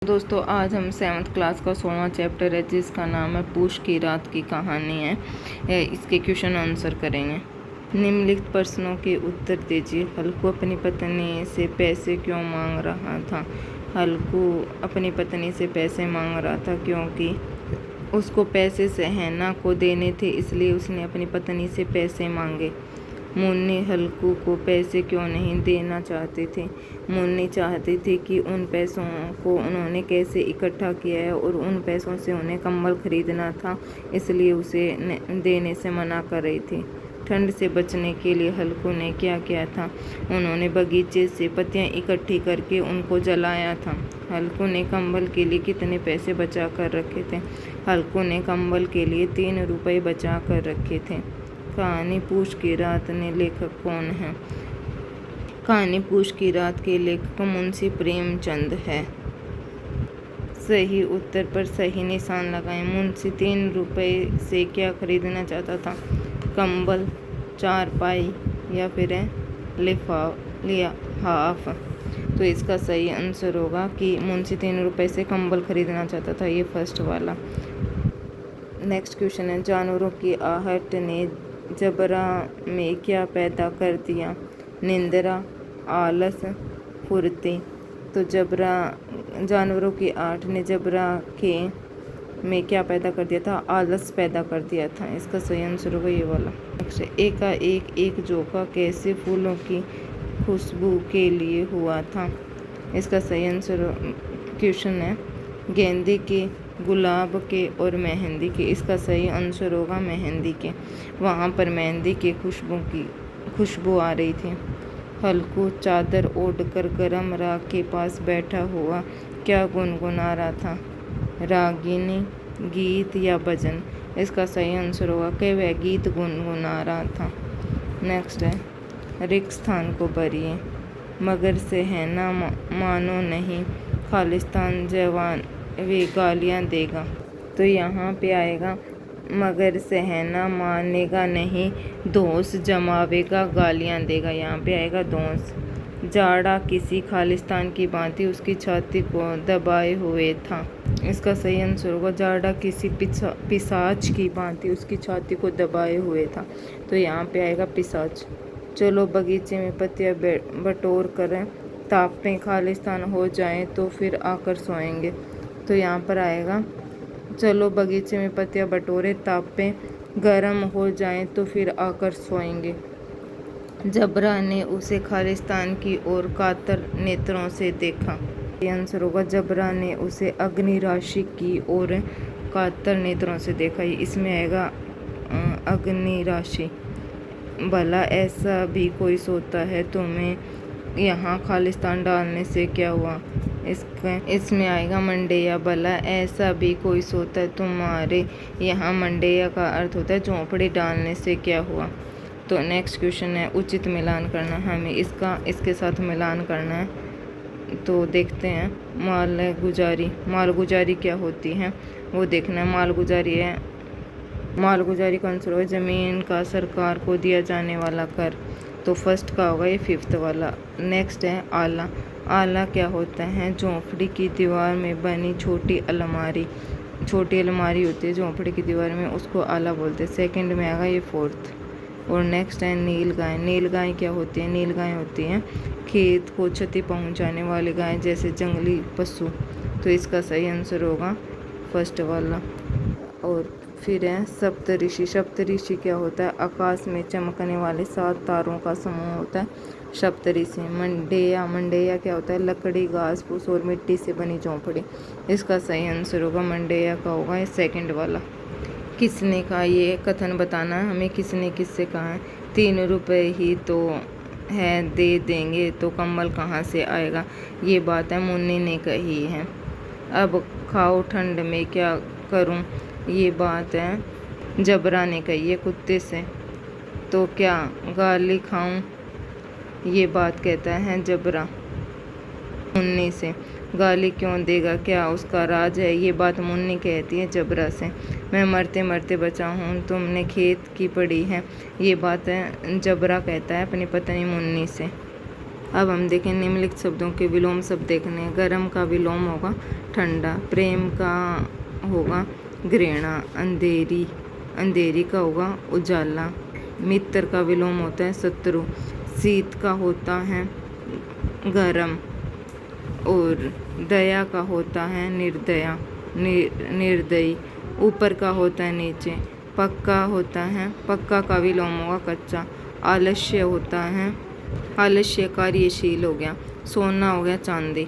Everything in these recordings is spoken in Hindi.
दोस्तों आज हम 7th क्लास का 16वां चैप्टर है जिसका नाम है पूछ की रात की कहानी है। इसके क्वेश्चन आंसर करेंगे। निम्नलिखित प्रश्नों के उत्तर दीजिए। हल्कू अपनी पत्नी से पैसे क्यों मांग रहा था? हल्कू अपनी पत्नी से पैसे मांग रहा था क्योंकि उसको पैसे सहना को देने थे, इसलिए उसने अपनी पत्नी से पैसे मांगे। मुन्नी हल्कू को पैसे क्यों नहीं देना चाहते थे? मुन्नी चाहती थी कि उन पैसों को उन्होंने कैसे इकट्ठा किया है और उन पैसों से उन्हें कंबल खरीदना था, इसलिए उसे देने से मना कर रही थी। ठंड से बचने के लिए हल्कू ने क्या किया था? उन्होंने बगीचे से पत्तियां इकट्ठी करके उनको जलाया था। हल्कू ने कंबल के लिए कितने पैसे बचा कर रखे थे? हल्कू ने कंबल के लिए 3 रुपये बचा कर रखे थे। कहानी पूछ की रात ने लेखक कौन है? कहानी पूछ की रात के लेखक मुंशी प्रेमचंद है। सही उत्तर पर सही निशान लगाएं। मुंशी 3 रुपये से क्या खरीदना चाहता था? कंबल, चारपाई या फिर लिहाफ। तो इसका सही आंसर होगा कि मुंशी 3 रुपये से कंबल खरीदना चाहता था, ये फर्स्ट वाला। नेक्स्ट क्वेश्चन है, जानवरों की आहट ने जबरा में क्या पैदा कर दिया? निंद्रा, आलस, फुर्ती। तो जानवरों की आहट ने जबरा के में क्या पैदा कर दिया था? आलस पैदा कर दिया था। इसका सही आंसर होगा ये वाला। नेक्स्ट, एकाएक एक झोंका कैसे फूलों की खुशबू के लिए हुआ था? इसका सही आंसर क्वेश्चन है गेंदे के, गुलाब के और मेहंदी के। इसका सही आंसर होगा मेहंदी के। वहाँ पर मेहंदी के खुशबू आ रही थी। हल्कू चादर ओढ़कर गरम राख के पास बैठा हुआ क्या गुनगुना रहा था? रागिनी, गीत या भजन? इसका सही आंसर होगा कि वह गीत गुनगुना रहा था। नेक्स्ट है, रिक्त स्थान को भरिए। मगर से है ना मानो नहीं, खालिस्तान जवान वे गालियाँ देगा। तो यहाँ पे आएगा मगर सहना मानेगा नहीं, दोष जमावेगा गालियाँ देगा। यहाँ पे आएगा दोष। जाड़ा किसी खालिस्तान की भांति उसकी छाती को दबाए हुए था। इसका सही आंसर होगा जाड़ा किसी पिशाच की भांति उसकी छाती को दबाए हुए था। तो यहाँ पे आएगा पिशाच। चलो बगीचे में पत्तियाँ बटोर कर तापें, खालिस्तान हो जाए तो फिर आकर सोएंगे। तो यहाँ पर आएगा चलो बगीचे में पत्तियाँ बटोरे, तापें गर्म हो जाएं तो फिर आकर सोएंगे। जबरा ने उसे खालिस्तान की ओर कातर नेत्रों से देखा। ये आंसर होगा जबरा ने उसे अग्नि राशि की ओर कातर नेत्रों से देखा। इसमें आएगा अग्नि राशि। भला ऐसा भी कोई सोता है, तुम्हें यहाँ खालिस्तान डालने से क्या हुआ? इसमें आएगा मंडेया। भला ऐसा भी कोई सोता है, तुम्हारे यहाँ मंडेया का अर्थ होता है झोंपड़ी डालने से क्या हुआ? तो नेक्स्ट क्वेश्चन है, उचित मिलान करना है हमें। इसके साथ मिलान करना है। तो देखते हैं, मालगुजारी क्या होती है वो देखना है। मालगुजारी का आंसर होगा जमीन का सरकार को दिया जाने वाला कर। तो फर्स्ट का होगा ये, 5th वाला। नेक्स्ट है आला। आला क्या होता है? झोंपड़ी की दीवार में बनी छोटी अलमारी होती है झोंपड़ी की दीवार में, उसको आला बोलते हैं। सेकंड में आएगा ये 4th। और नेक्स्ट है नील गाय। नील गाय क्या होती है? नील गाय होती है खेत को क्षति पहुंचाने वाली गाय, जैसे जंगली पशु। तो इसका सही आंसर होगा फर्स्ट वाला। और फिर है सप्तऋषि। सप्तऋषि क्या होता है? आकाश में चमकने वाले 7 तारों का समूह होता है सप्तऋषि। मंडेया क्या होता है? लकड़ी, घास फूस और मिट्टी से बनी झोंपड़ी। इसका सही आंसर होगा मंडेया का होगा ये सेकंड वाला। किसने कहा? ये कथन बताना है हमें, किसने किससे कहा है? 3 रुपये ही तो है, दे देंगे तो कंबल कहाँ से आएगा? ये बात है मुन्नी ने कही है। अब खाओ ठंड में क्या करूं? ये बात है जबरा ने कही है कुत्ते से। तो क्या गाली खाऊं? ये बात कहता है जबरा मुन्नी से। गाली क्यों देगा, क्या उसका राज है? ये बात मुन्नी कहती है जबरा से। मैं मरते मरते बचा हूँ, तुमने खेत की पड़ी है। ये बात है जबरा कहता है अपनी पत्नी मुन्नी से। अब हम देखें निम्नलिखित शब्दों के विलोम शब्द देखने। गरम का विलोम होगा ठंडा, प्रेम का होगा घृणा, अंधेरी का होगा उजाला, मित्र का विलोम होता है शत्रु, शीत का होता है गरम और दया का होता है निर्दयी, ऊपर का होता है नीचे, पक्का का विलोम होगा कच्चा, आलस्य होता है आलस्य कार्यशील हो गया, सोना हो गया चांदी।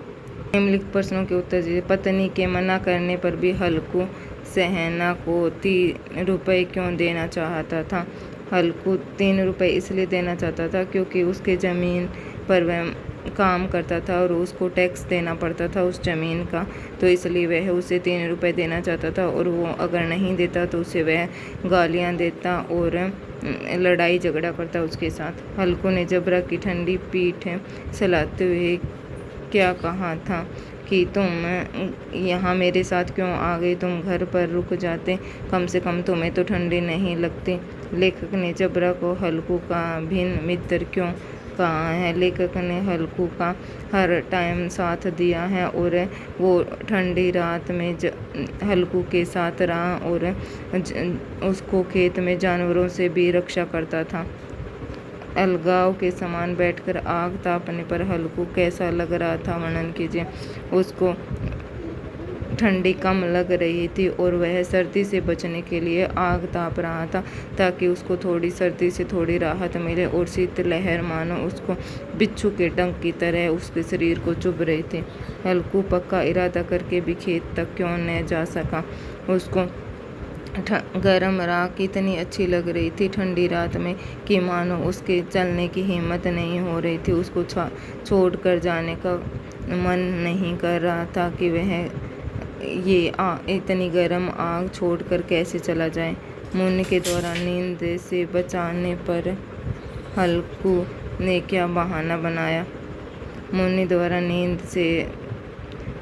निम्नलिखित प्रश्नों के उत्तर दीजिए। पत्नी के मना करने पर भी हल्कू सहना को 3 रुपये क्यों देना चाहता था? हल्कू 3 रुपये इसलिए देना चाहता था क्योंकि उसके ज़मीन पर वह काम करता था और उसको टैक्स देना पड़ता था उस ज़मीन का, तो इसलिए वह उसे 3 रुपये देना चाहता था। और वो अगर नहीं देता तो उसे वह गालियाँ देता और लड़ाई झगड़ा करता उसके साथ। हल्कू ने जबरा की ठंडी पीठ सहलाते हुए क्या कहा था कि तुम यहाँ मेरे साथ क्यों आ गए? तुम घर पर रुक जाते, कम से कम तुम्हें तो ठंडी नहीं लगती। लेखक ने जबरा को हल्कू का भिन्न मित्र क्यों कहा है? लेखक ने हल्कू का हर टाइम साथ दिया है और वो ठंडी रात में हल्कू के साथ रहा और उसको खेत में जानवरों से भी रक्षा करता था। अलगाव के समान बैठकर आग तापने पर हल्कू कैसा लग रहा था? वर्णन कीजिए। उसको ठंडी कम लग रही थी और वह सर्दी से बचने के लिए आग ताप रहा था ताकि उसको थोड़ी सर्दी से थोड़ी राहत मिले, और शीतलहर मानो उसको बिच्छू के डंक की तरह उसके शरीर को चुभ रही थी। हल्कू पक्का इरादा करके भी खेत तक क्यों न जा सका? उसको गरम राख इतनी अच्छी लग रही थी ठंडी रात में कि मानो उसके चलने की हिम्मत नहीं हो रही थी। उसको छोड़ कर जाने का मन नहीं कर रहा था कि वह इतनी गर्म आग छोड़कर कैसे चला जाए। मुन्नी के द्वारा नींद से बचाने पर हल्कू ने क्या बहाना बनाया? मुन्नी द्वारा नींद से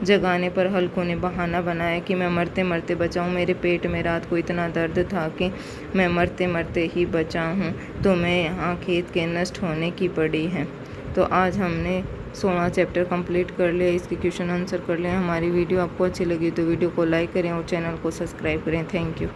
जगाने पर हल्कू ने बहाना बनाया कि मैं मरते मरते बचा हूँ। मेरे पेट में रात को इतना दर्द था कि मैं मरते मरते ही बचा हूँ, तो मैं यहाँ खेत के नष्ट होने की पड़ी है। तो आज हमने 16 चैप्टर कंप्लीट कर लिया, इसके क्वेश्चन आंसर कर लिया। हमारी वीडियो आपको अच्छी लगी तो वीडियो को लाइक करें और चैनल को सब्सक्राइब करें। Thank you.